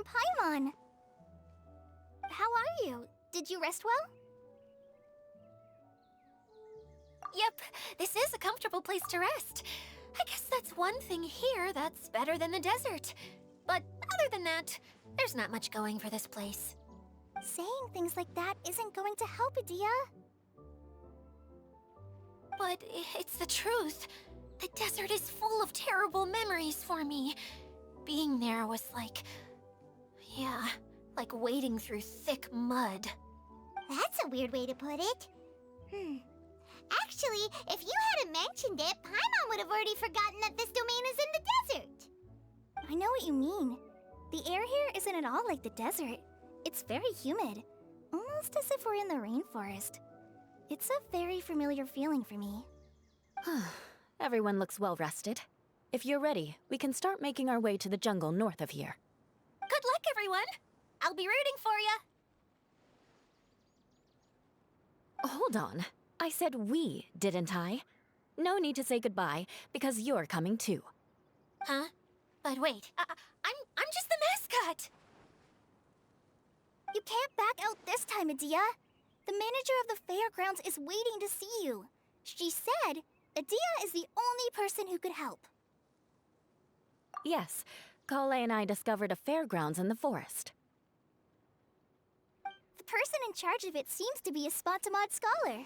from Paimon. How are you? Did you rest well? Yep, this is a comfortable place to rest. I guess that's one thing here that's better than the desert. But other than that, there's not much going for this place. Saying things like that isn't going to help, Edea. But it's the truth. The desert is full of terrible memories for me. Being there was like... yeah, like wading through thick mud. That's a weird way to put it. Actually, if you hadn't mentioned it, Paimon would have already forgotten that this domain is in the desert. I know what you mean. The air here isn't at all like the desert. It's very humid, almost as if we're in the rainforest. It's a very familiar feeling for me. Everyone looks well rested. If you're ready, we can start making our way to the jungle north of here. Good luck, everyone! I'll be rooting for you! Hold on. I said we, didn't I? No need to say goodbye, because you're coming too. Huh? But wait, I'm just the mascot! You can't back out this time, Edea. The manager of the fairgrounds is waiting to see you. She said Edea is the only person who could help. Yes, Collei and I discovered a fairgrounds in the forest. The person in charge of it seems to be a Spontamod scholar.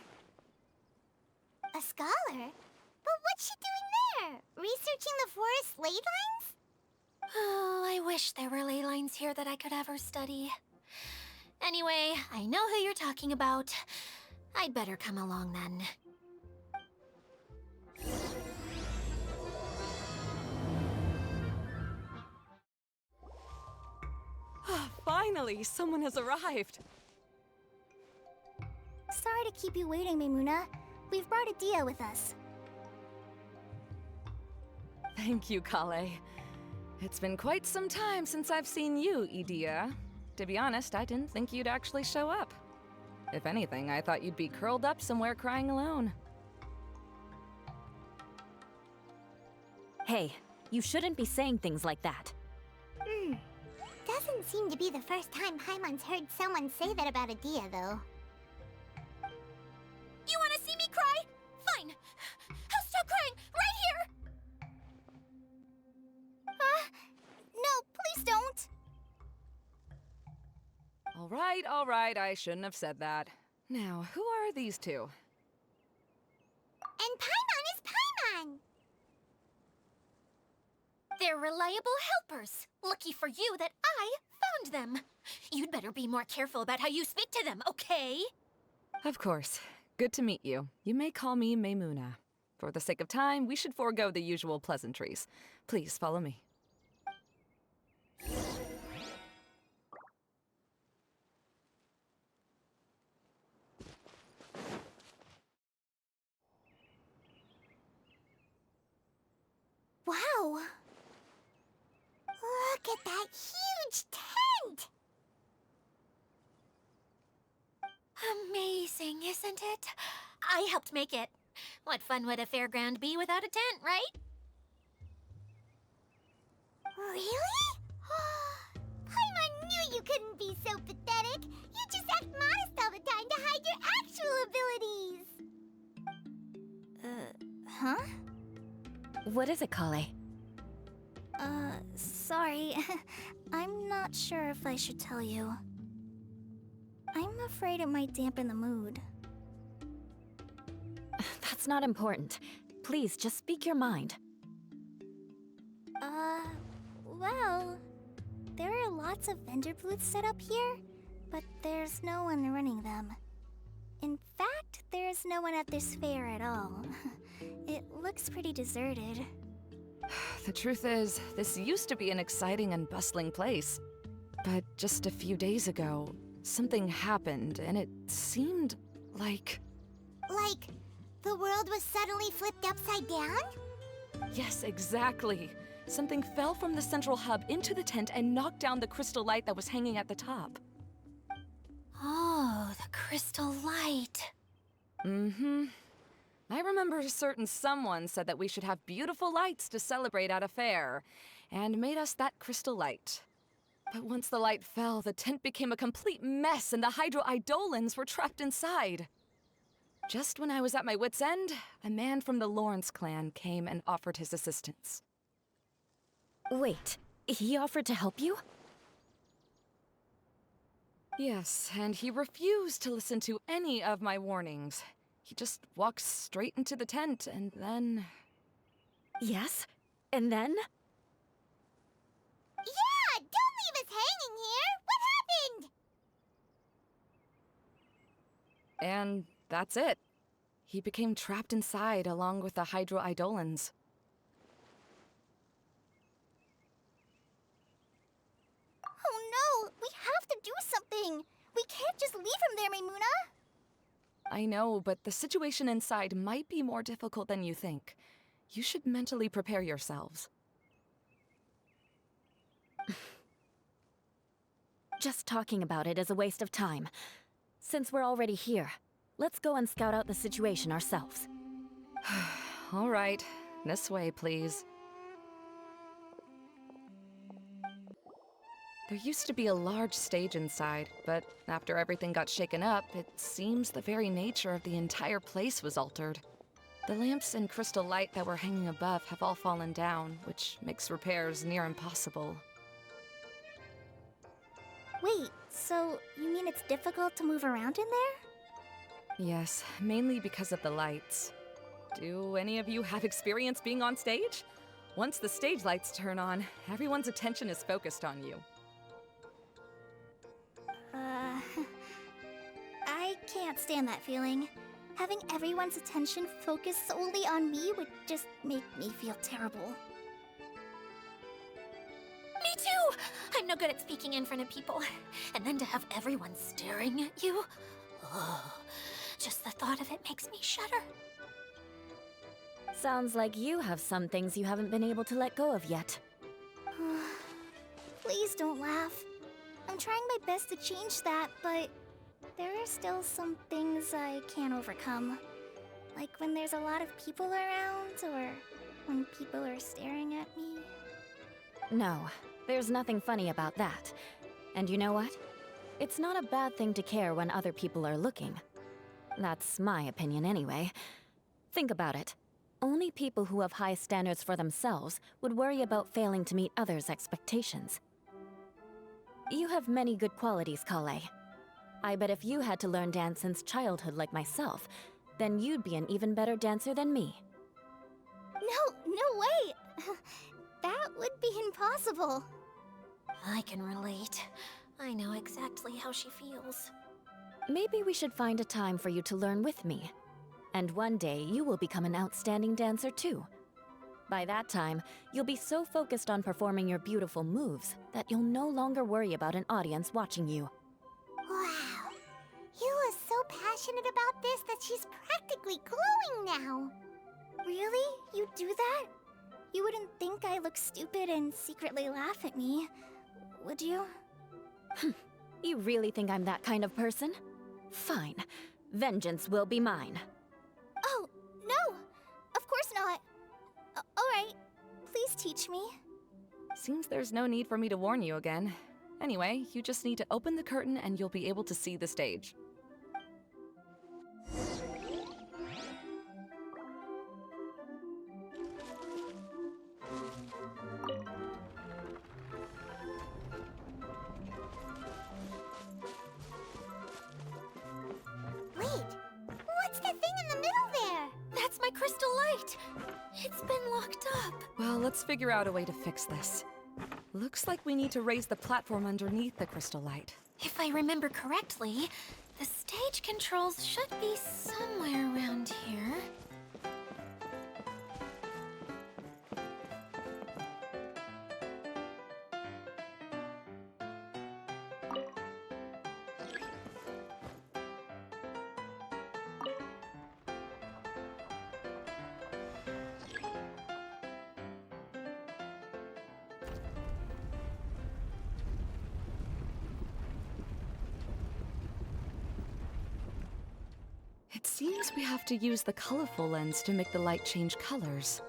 A scholar? But what's she doing there? Researching the forest ley lines? Oh, I wish there were ley lines here that I could ever study. Anyway, I know who you're talking about. I'd better come along then. Finally, someone has arrived. Sorry to keep you waiting, Maimuna. We've brought Edea with us. Thank you, Collei. It's been quite some time since I've seen you, Edea. To be honest, I didn't think you'd actually show up. If anything, I thought you'd be curled up somewhere crying alone. Hey, you shouldn't be saying things like that. Doesn't seem to be the first time Paimon's heard someone say that about Edea, though. You wanna see me cry? Fine! I'll stop crying right here! No, please don't! All right, I shouldn't have said that. Now, who are these two? And Paimon is Paimon! They're reliable helpers. Lucky for you that I found them. You'd better be more careful about how you speak to them, okay? Of course. Good to meet you. You may call me Maimuna. For the sake of time, we should forego the usual pleasantries. Please follow me. Wow! Look at that huge tent! Amazing, isn't it? I helped make it. What fun would a fairground be without a tent, right? Really? Paimon knew you couldn't be so pathetic. You just act modest all the time to hide your actual abilities. Huh? What is it, Collei? Sorry. I'm not sure if I should tell you. I'm afraid it might dampen the mood. That's not important. Please, just speak your mind. Well, there are lots of vendor booths set up here, but there's no one running them. In fact, there's no one at this fair at all. It looks pretty deserted. The truth is, this used to be an exciting and bustling place. But just a few days ago, something happened, and it seemed like... Like, the world was suddenly flipped upside down? Yes, exactly. Something fell from the central hub into the tent and knocked down the crystal light that was hanging at the top. Oh, the crystal light. Mm-hmm. I remember a certain someone said that we should have beautiful lights to celebrate at a fair, and made us that crystal light. But once the light fell, the tent became a complete mess and the Hydro-Eidolons were trapped inside. Just when I was at my wit's end, a man from the Lawrence clan came and offered his assistance. Wait, he offered to help you? Yes, and he refused to listen to any of my warnings. He just walked straight into the tent, and then... Yes? And then? Yeah! Don't leave us hanging here! What happened? And that's it. He became trapped inside along with the Hydro-Eidolons. Oh no! We have to do something! We can't just leave him there, Maimuna! I know, but the situation inside might be more difficult than you think. You should mentally prepare yourselves. Just talking about it is a waste of time. Since we're already here, let's go and scout out the situation ourselves. All right, this way, please. There used to be a large stage inside, but after everything got shaken up, it seems the very nature of the entire place was altered. The lamps and crystal light that were hanging above have all fallen down, which makes repairs near impossible. Wait, so you mean it's difficult to move around in there? Yes, mainly because of the lights. Do any of you have experience being on stage? Once the stage lights turn on, everyone's attention is focused on you. I can't stand that feeling. Having everyone's attention focused solely on me would just make me feel terrible. Me too! I'm no good at speaking in front of people. And then to have everyone staring at you? Oh, just the thought of it makes me shudder. Sounds like you have some things you haven't been able to let go of yet. Please don't laugh. I'm trying my best to change that, but there are still some things I can't overcome. Like when there's a lot of people around, or when people are staring at me. No, there's nothing funny about that. And you know what? It's not a bad thing to care when other people are looking. That's my opinion anyway. Think about it. Only people who have high standards for themselves would worry about failing to meet others' expectations. You have many good qualities, Collei. I bet if you had to learn dance since childhood like myself, then you'd be an even better dancer than me. No way! That would be impossible. I can relate. I know exactly how she feels. Maybe we should find a time for you to learn with me. And one day, you will become an outstanding dancer too. By that time, you'll be so focused on performing your beautiful moves that you'll no longer worry about an audience watching you. Wow. Eula's so passionate about this that she's practically glowing now. Really? You do that? You wouldn't think I look stupid and secretly laugh at me, would you? You really think I'm that kind of person? Fine. Vengeance will be mine. Oh, no! Of course not. Alright, please teach me. Seems there's no need for me to warn you again. Anyway, you just need to open the curtain and you'll be able to see the stage. Wait, what's the thing in the middle there? That's my crystal light! It's been locked up. Well, let's figure out a way to fix this. Looks like we need to raise the platform underneath the crystal light. If I remember correctly, the stage controls should be somewhere around here. It seems we have to use the colorful lens to make the light change colors.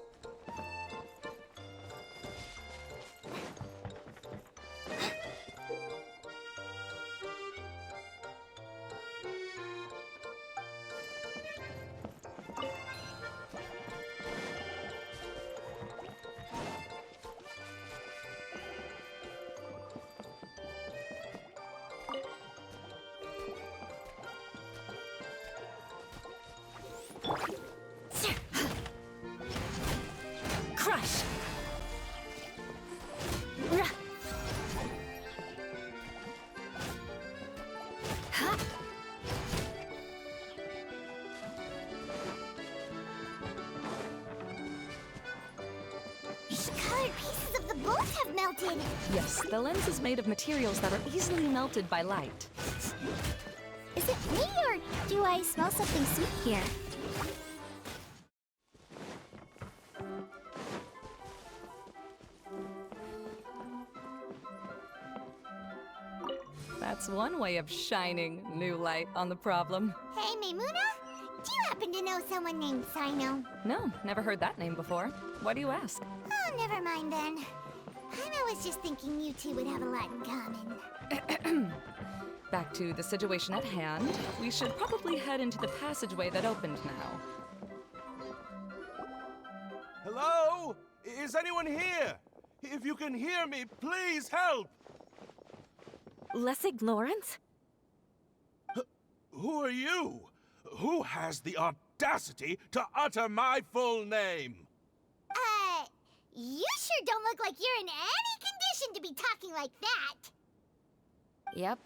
both have melted! Yes, the lens is made of materials that are easily melted by light. Is it me, or do I smell something sweet here? That's one way of shining new light on the problem. Hey, Maymuna? Do you happen to know someone named Sino? No, never heard that name before. Why do you ask? Oh, never mind then. I was just thinking you two would have a lot in common. Back to the situation at hand. We should probably head into the passageway that opened now. Hello? Is anyone here? If you can hear me, please help! Lessig Lawrence? Who are you? Who has the audacity to utter my full name? You sure don't look like you're in any condition to be talking like that. Yep.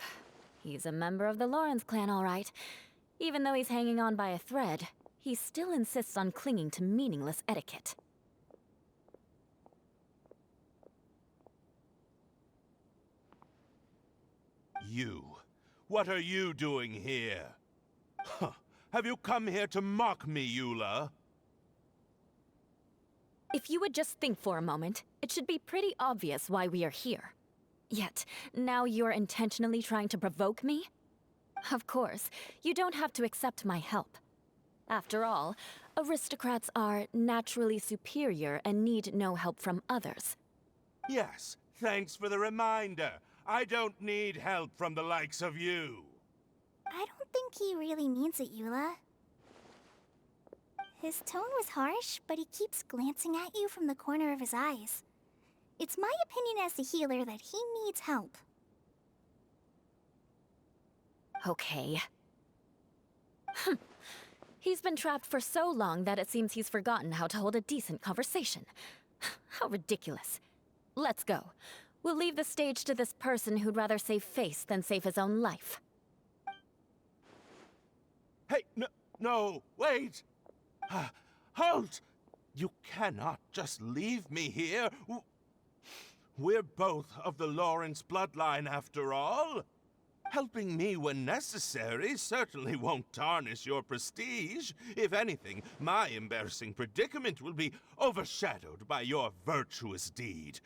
He's a member of the Lawrence clan, all right. Even though he's hanging on by a thread, he still insists on clinging to meaningless etiquette. You. What are you doing here? Huh. Have you come here to mock me, Eula? If you would just think for a moment, it should be pretty obvious why we are here. Yet, now you're intentionally trying to provoke me? Of course, you don't have to accept my help. After all, aristocrats are naturally superior and need no help from others. Yes, thanks for the reminder. I don't need help from the likes of you. I don't think he really means it, Eula. His tone was harsh, but he keeps glancing at you from the corner of his eyes. It's my opinion as the healer that he needs help. Okay. He's been trapped for so long that it seems he's forgotten how to hold a decent conversation. How ridiculous. Let's go. We'll leave the stage to this person who'd rather save face than save his own life. Hey, no, wait! Halt! You cannot just leave me here. We're both of the Lawrence bloodline, after all. Helping me when necessary certainly won't tarnish your prestige. If anything, my embarrassing predicament will be overshadowed by your virtuous deed.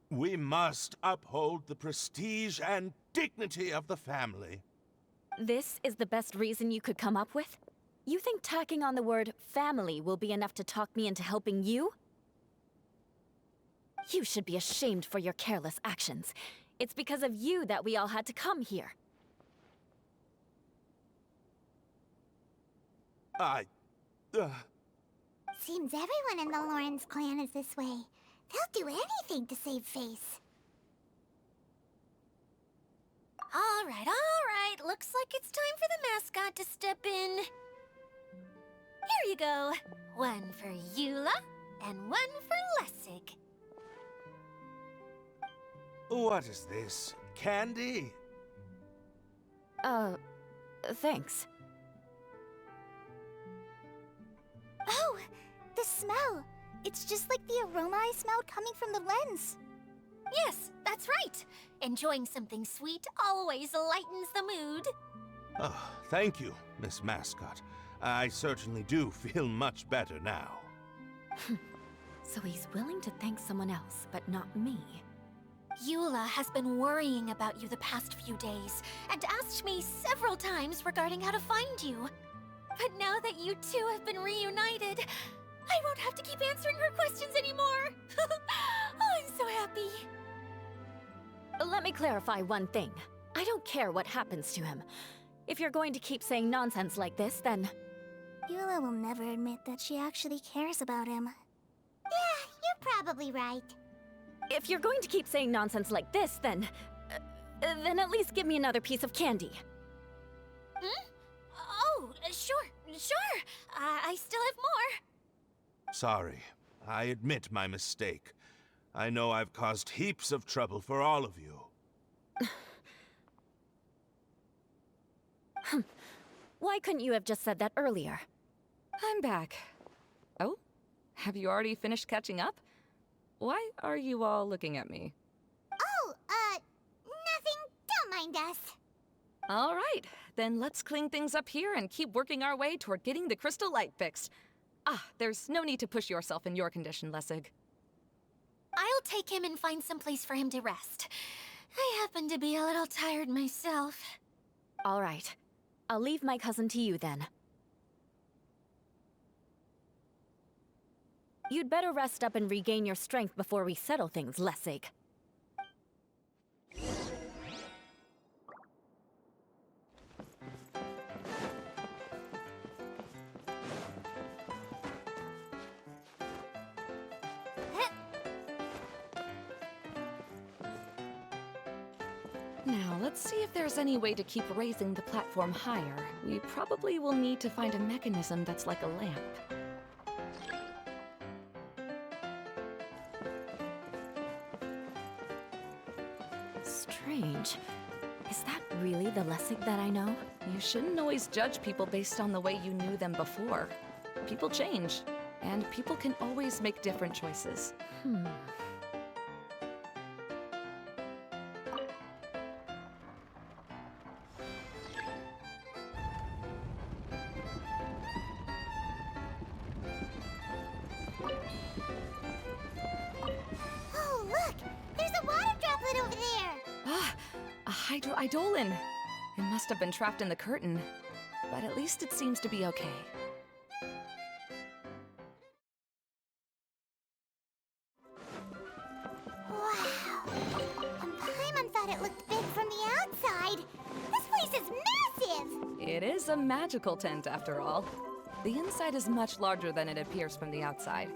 We must uphold the prestige and dignity of the family. This is the best reason you could come up with? You think tacking on the word family will be enough to talk me into helping you? You should be ashamed for your careless actions. It's because of you that we all had to come here. Seems everyone in the Lawrence clan is this way. They'll do anything to save face. All right. Looks like it's time for the mascot to step in. Here you go. One for Eula, and one for Lessig. What is this? Candy? Thanks. Oh, the smell! It's just like the aroma I smelled coming from the lens. Yes, that's right. Enjoying something sweet always lightens the mood. Oh, thank you, Miss Mascot. I certainly do feel much better now. So he's willing to thank someone else, but not me. Eula has been worrying about you the past few days, and asked me several times regarding how to find you. But now that you two have been reunited, I won't have to keep answering her questions anymore. Oh, I'm so happy. Let me clarify one thing. I don't care what happens to him. If you're going to keep saying nonsense like this, then... Eula will never admit that she actually cares about him. Yeah, you're probably right. If you're going to keep saying nonsense like this, then at least give me another piece of candy. Hmm? Oh, sure. I still have more. Sorry. I admit my mistake. I know I've caused heaps of trouble for all of you. Why couldn't you have just said that earlier? I'm back. Oh? Have you already finished catching up? Why are you all looking at me? Oh, nothing. Don't mind us. All right, then let's clean things up here and keep working our way toward getting the crystal light fixed. Ah, there's no need to push yourself in your condition, Lessig. I'll take him and find some place for him to rest. I happen to be a little tired myself. All right. I'll leave my cousin to you then. You'd better rest up and regain your strength before we settle things, Lessig. Now, let's see if there's any way to keep raising the platform higher. We probably will need to find a mechanism that's like a lamp. Strange. Is that really the Lessig that I know? You shouldn't always judge people based on the way you knew them before. People change, and people can always make different choices. Oh, look! There's a water droplet over there! Ah, a hydroidolin! It must have been trapped in the curtain, but at least it seems to be okay. Wow! And Paimon thought it looked big from the outside! This place is massive! It is a magical tent, after all. The inside is much larger than it appears from the outside.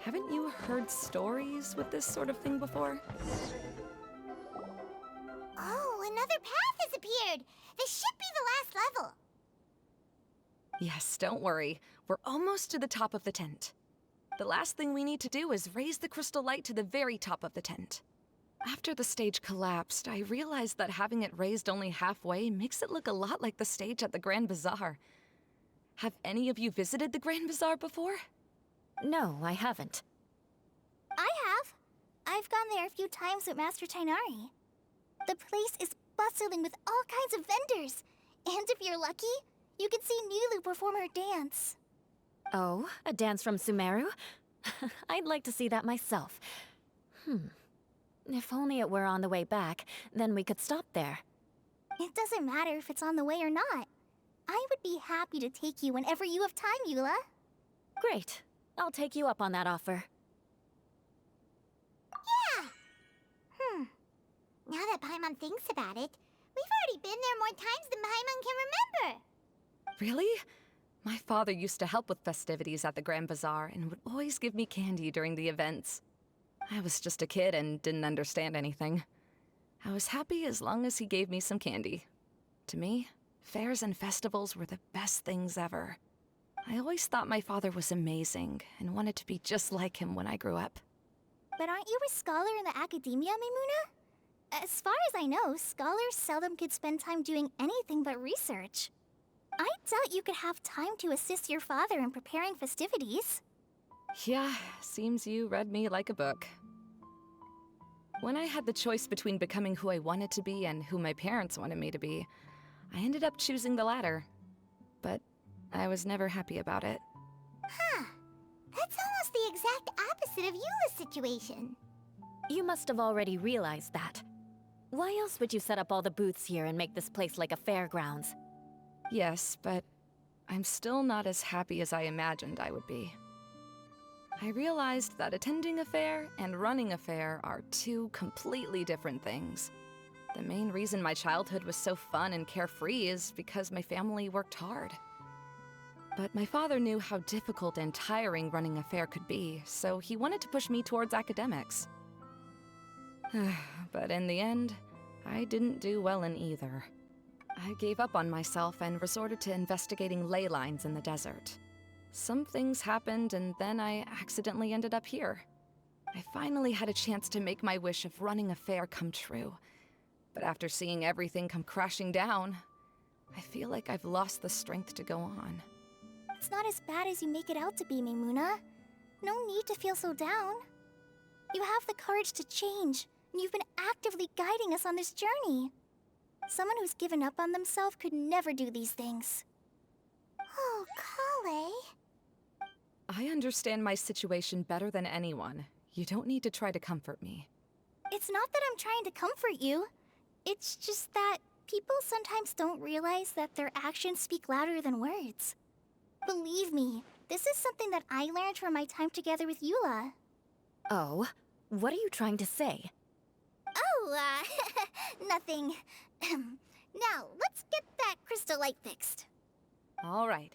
Haven't you heard stories with this sort of thing before? Oh, another path has appeared! This should be the last level! Yes, don't worry. We're almost to the top of the tent. The last thing we need to do is raise the crystal light to the very top of the tent. After the stage collapsed, I realized that having it raised only halfway makes it look a lot like the stage at the Grand Bazaar. Have any of you visited the Grand Bazaar before? No, I haven't. I have. I've gone there a few times with Master Tainari. The place is bustling with all kinds of vendors. And if you're lucky, you can see Nulu perform her dance. Oh, a dance from Sumeru? I'd like to see that myself. If only it were on the way back, then we could stop there. It doesn't matter if it's on the way or not. I would be happy to take you whenever you have time, Eula. Great. I'll take you up on that offer. Yeah! Now that Paimon thinks about it, we've already been there more times than Paimon can remember. Really? My father used to help with festivities at the Grand Bazaar and would always give me candy during the events. I was just a kid and didn't understand anything. I was happy as long as he gave me some candy. To me, fairs and festivals were the best things ever. I always thought my father was amazing and wanted to be just like him when I grew up. But aren't you a scholar in the academia, Maimuna? As far as I know, scholars seldom could spend time doing anything but research. I doubt you could have time to assist your father in preparing festivities. Yeah, seems you read me like a book. When I had the choice between becoming who I wanted to be and who my parents wanted me to be, I ended up choosing the latter. But I was never happy about it. Huh. That's almost the exact opposite of Eula's situation. You must have already realized that. Why else would you set up all the booths here and make this place like a fairgrounds? Yes, but I'm still not as happy as I imagined I would be. I realized that attending a fair and running a fair are two completely different things. The main reason my childhood was so fun and carefree is because my family worked hard. But my father knew how difficult and tiring running a fair could be, so he wanted to push me towards academics. But in the end, I didn't do well in either. I gave up on myself and resorted to investigating ley lines in the desert. Some things happened, and then I accidentally ended up here. I finally had a chance to make my wish of running a fair come true. But after seeing everything come crashing down, I feel like I've lost the strength to go on. It's not as bad as you make it out to be, Maimuna. No need to feel so down. You have the courage to change, and you've been actively guiding us on this journey. Someone who's given up on themselves could never do these things. Oh, Collei. I understand my situation better than anyone. You don't need to try to comfort me. It's not that I'm trying to comfort you. It's just that people sometimes don't realize that their actions speak louder than words. Believe me, this is something that I learned from my time together with Eula. Oh, what are you trying to say? Oh, nothing. Now, let's get that crystal light fixed. All right.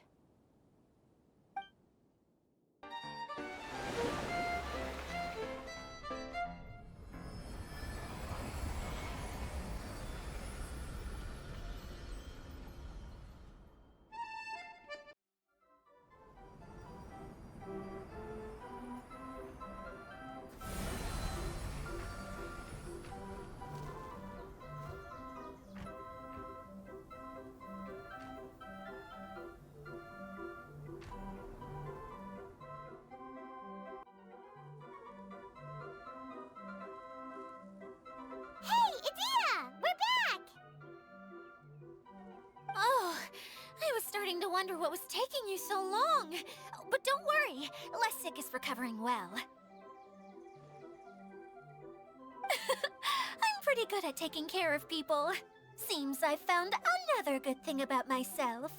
Hey, Edea! We're back! Oh, I was starting to wonder what was taking you so long. But don't worry, Lessig is recovering well. I'm pretty good at taking care of people. Seems I've found another good thing about myself.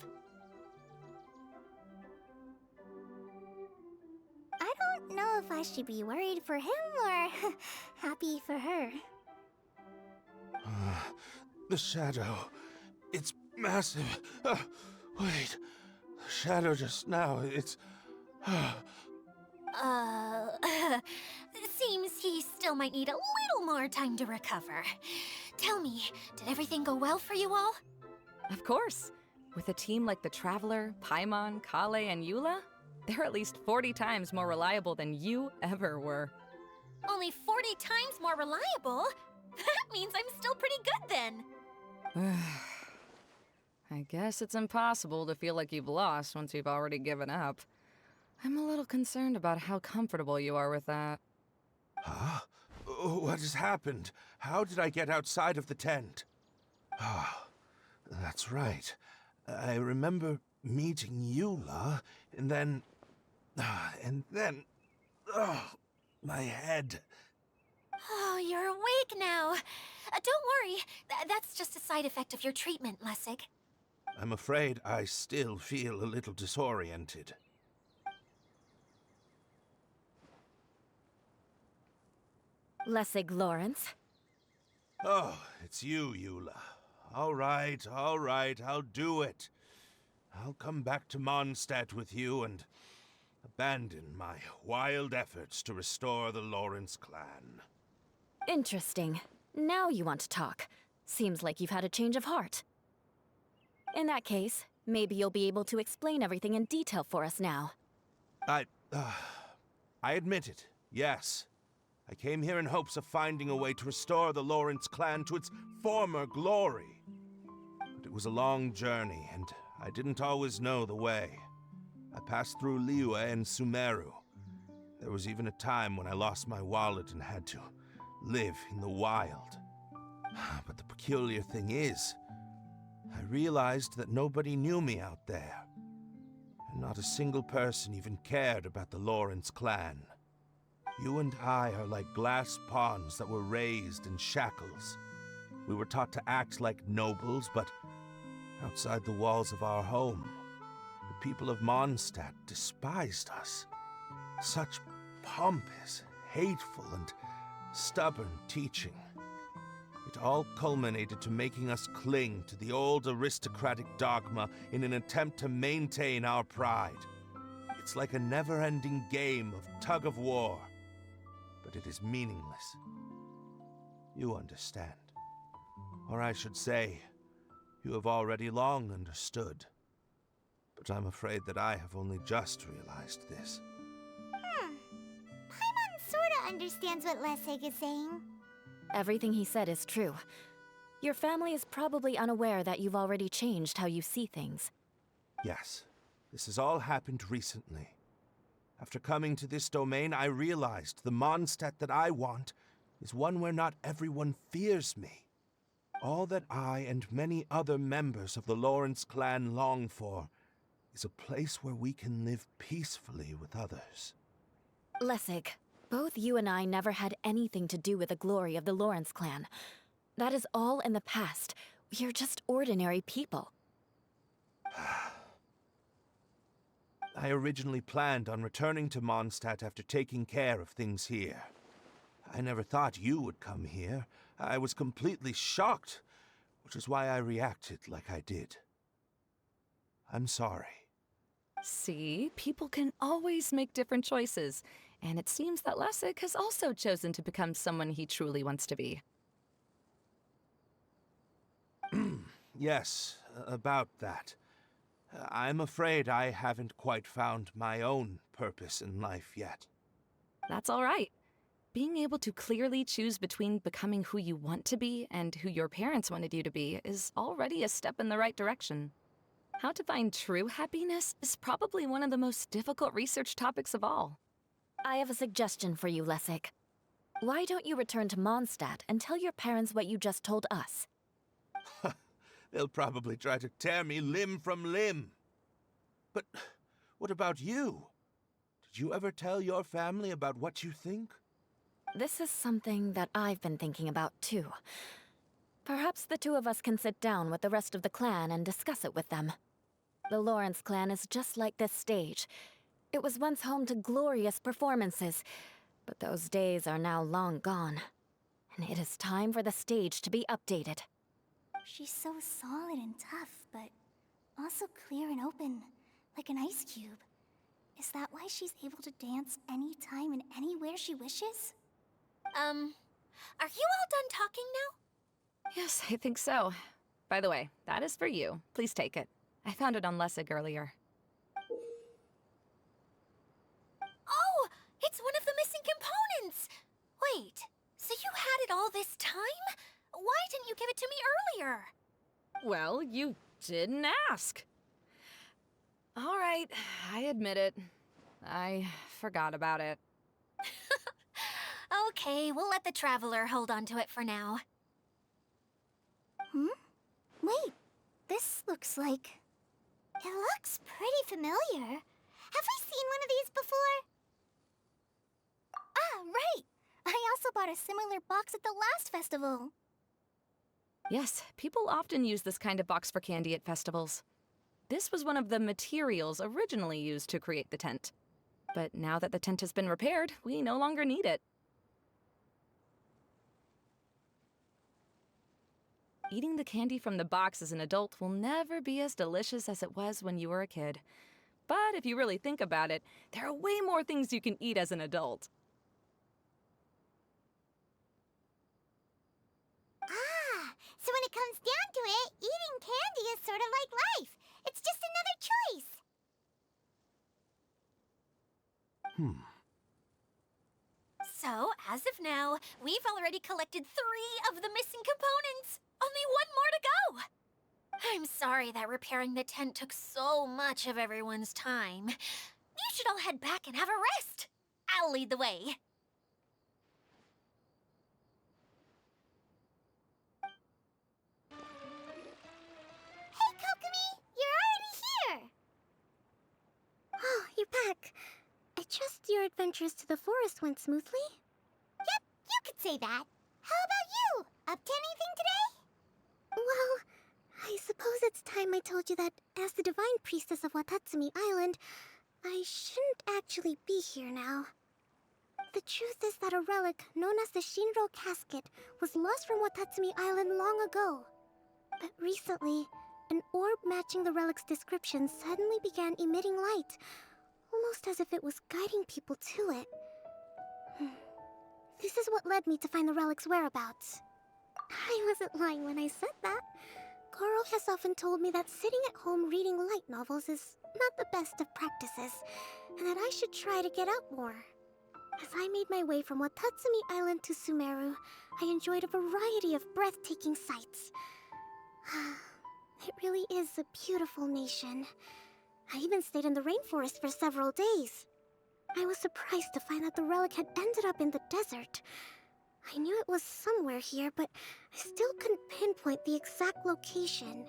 I don't know if I should be worried for him or happy for her. The shadow. It's massive. Wait. The shadow just now. It's. Seems he still might need a little more time to recover. Tell me, did everything go well for you all? Of course. With a team like the Traveler, Paimon, Collei, and Eula, they're at least 40 times more reliable than you ever were. Only 40 times more reliable? That means I'm still pretty good then. I guess it's impossible to feel like you've lost once you've already given up. I'm a little concerned about how comfortable you are with that. Huh? What has happened? How did I get outside of the tent? Ah, that's right. I remember meeting Eula, and then... my head. Oh, you're awake now. Don't worry, that's just a side effect of your treatment, Lessig. I'm afraid I still feel a little disoriented. Lessig Lawrence? Oh, it's you, Eula. All right, I'll do it. I'll come back to Mondstadt with you and abandon my wild efforts to restore the Lawrence clan. Interesting. Now you want to talk. Seems like you've had a change of heart. In that case, maybe you'll be able to explain everything in detail for us now. I admit it, yes. I came here in hopes of finding a way to restore the Lawrence clan to its former glory. But it was a long journey, and I didn't always know the way. I passed through Eula and Sumeru. There was even a time when I lost my wallet and had to live in the wild. But the peculiar thing is, I realized that nobody knew me out there. And not a single person even cared about the Lawrence clan. You and I are like glass pawns that were raised in shackles. We were taught to act like nobles, but outside the walls of our home, the people of Mondstadt despised us. Such pompous, hateful, and stubborn teaching. It all culminated to making us cling to the old aristocratic dogma in an attempt to maintain our pride. It's like a never-ending game of tug-of-war, but it is meaningless. You understand. Or I should say, you have already long understood. But I'm afraid that I have only just realized this. Paimon sorta understands what Lessig is saying. Everything he said is true. Your family is probably unaware that you've already changed how you see things. Yes, this has all happened recently. After coming to this domain, I realized the Mondstadt that I want is one where not everyone fears me. All that I and many other members of the Lawrence clan long for is a place where we can live peacefully with others. Lessig, both you and I never had anything to do with the glory of the Lawrence clan. That is all in the past. We are just ordinary people. I originally planned on returning to Mondstadt after taking care of things here. I never thought you would come here. I was completely shocked, which is why I reacted like I did. I'm sorry. See, people can always make different choices, and it seems that Lessig has also chosen to become someone he truly wants to be. Yes, about that. I'm afraid I haven't quite found my own purpose in life yet. That's all right. Being able to clearly choose between becoming who you want to be and who your parents wanted you to be is already a step in the right direction. How to find true happiness is probably one of the most difficult research topics of all. I have a suggestion for you, Lessig. Why don't you return to Mondstadt and tell your parents what you just told us? They'll probably try to tear me limb from limb. But what about you? Did you ever tell your family about what you think? This is something that I've been thinking about, too. Perhaps the two of us can sit down with the rest of the clan and discuss it with them. The Lawrence clan is just like this stage. It was once home to glorious performances, but those days are now long gone. And it is time for the stage to be updated. She's so solid and tough, but also clear and open, like an ice cube. Is that why she's able to dance anytime and anywhere she wishes? Are you all done talking now? Yes, I think so. By the way, that is for you. Please take it. I found it on Lessig earlier. Oh, it's one of the missing components! Wait, so you had it all this time? Why didn't you give it to me earlier? Well, you didn't ask. All right, I admit it. I forgot about it. Okay, we'll let the Traveler hold on to it for now. Wait, this looks like... It looks pretty familiar. Have we seen one of these before? Ah, right! I also bought a similar box at the last festival. Yes, people often use this kind of box for candy at festivals. This was one of the materials originally used to create the tent. But now that the tent has been repaired, we no longer need it. Eating the candy from the box as an adult will never be as delicious as it was when you were a kid. But if you really think about it, there are way more things you can eat as an adult. Ah, so when it comes down to it, eating candy is sort of like life. It's just another choice. So, as of now, we've already collected 3 of the missing components. Only 1 more to go. I'm sorry that repairing the tent took so much of everyone's time. You should all head back and have a rest. I'll lead the way. Hey, Kokomi! You're already here! Oh, you're back. I trust your adventures to the forest went smoothly? Yep, you could say that. How about you? Up to anything today? Well, I suppose it's time I told you that as the Divine Priestess of Watatsumi Island, I shouldn't actually be here now. The truth is that a relic known as the Shinro Casket was lost from Watatsumi Island long ago. But recently, an orb matching the relic's description suddenly began emitting light, almost as if it was guiding people to it. This is what led me to find the relic's whereabouts. I wasn't lying when I said that. Goro has often told me that sitting at home reading light novels is not the best of practices, and that I should try to get out more. As I made my way from Watatsumi Island to Sumeru, I enjoyed a variety of breathtaking sights. It really is a beautiful nation. I even stayed in the rainforest for several days. I was surprised to find that the relic had ended up in the desert. I knew it was somewhere here, but I still couldn't pinpoint the exact location.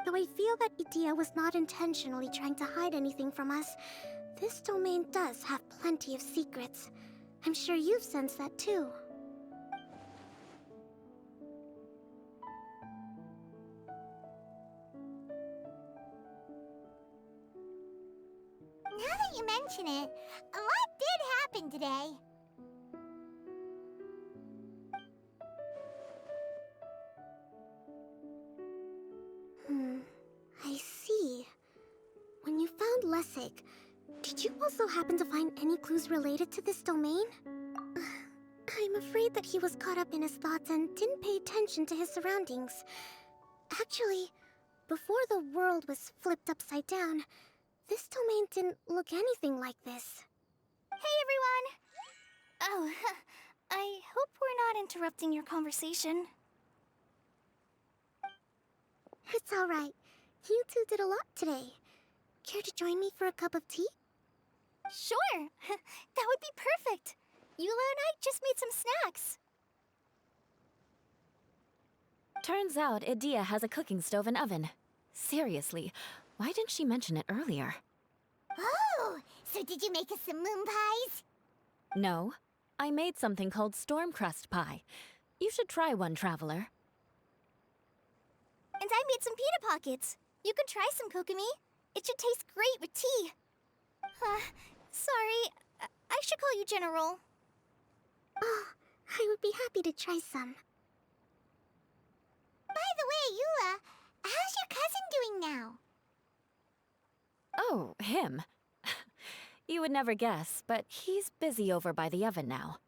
Though I feel that Edea was not intentionally trying to hide anything from us, this domain does have plenty of secrets. I'm sure you've sensed that too. Now that you mention it, a lot did happen today. I see. When you found Lessig, did you also happen to find any clues related to this domain? I'm afraid that he was caught up in his thoughts and didn't pay attention to his surroundings. Actually, before the world was flipped upside down, this domain didn't look anything like this. Hey, everyone! Oh, I hope we're not interrupting your conversation. It's alright. You two did a lot today. Care to join me for a cup of tea? Sure! That would be perfect! Eula and I just made some snacks. Turns out Edea has a cooking stove and oven. Seriously, why didn't she mention it earlier? Oh, so did you make us some moon pies? No, I made something called Stormcrust Pie. You should try one, Traveler. And I made some pita pockets. You can try some, Kokomi. It should taste great with tea. Sorry, I should call you General. Oh, I would be happy to try some. By the way, Eula, how's your cousin doing now? Oh, him. You would never guess, but he's busy over by the oven now.